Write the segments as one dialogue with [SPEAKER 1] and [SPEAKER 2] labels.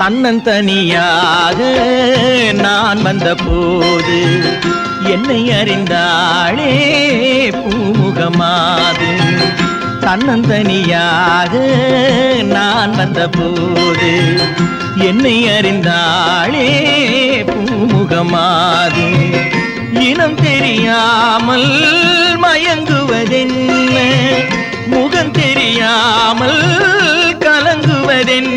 [SPEAKER 1] தன்னந்தனியாக நான் வந்த போது என்னை அறிந்தாளே பூமுகமாது. தன்னந்தனியாக நான் வந்த போது என்னை அறிந்தாளே பூமுகமாது. இனம் தெரியாமல் மயங்குவதென்ன, முகம் தெரியாமல் கலங்குவதென்ன.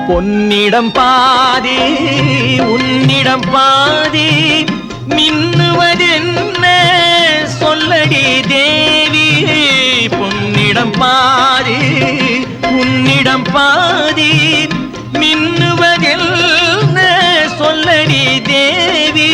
[SPEAKER 1] பொன்னிடம் பாதி உன்னிடம் பாதி மின்னுவதென்ன சொல்லடி தேவி. பொன்னிடம் பாதி உன்னிடம் பாதி மின்னுவதென்ன சொல்லடி தேவி.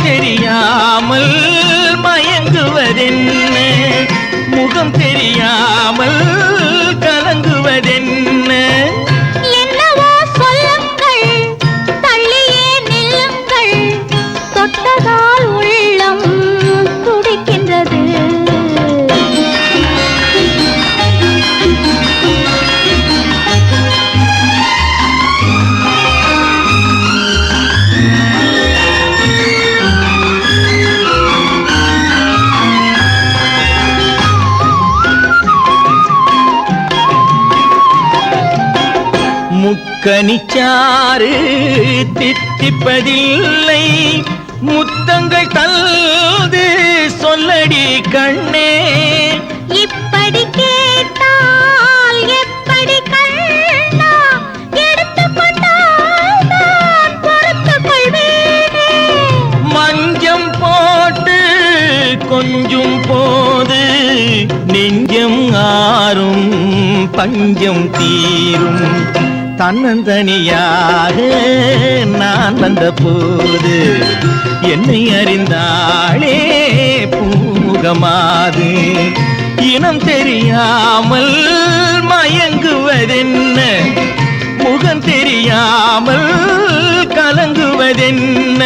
[SPEAKER 1] தெரியாமல் மயங்குவதென்ன, முகம் தெரியாமல் கலங்குவதென்ன.
[SPEAKER 2] என்னவோ சொல்லுங்கள், தள்ளியே நில்லுங்கள், தொட்டதால் உள்ளம் துடிக்கின்றது.
[SPEAKER 1] முக்கனிச்சாறு தித்திப்பதில்லை, முத்தங்கள் தந்து சொல்லடி கண்ணே.
[SPEAKER 2] இப்படி கேட்டால் எப்படி கண்ணா, எடுத்துக்கொண்டால் நான் பொறுத்துக் கொள்வேனே.
[SPEAKER 1] மஞ்சம் போட்டு கொஞ்சம் போது நெஞ்சம் ஆறும் பஞ்சம் தீரும். தன்னந்தனியாக நான் வந்த போது என்னை அறிந்தாளே பூமுகமாது. இனம் தெரியாமல் மயங்குவதென்ன, முகம் தெரியாமல் கலங்குவதென்ன.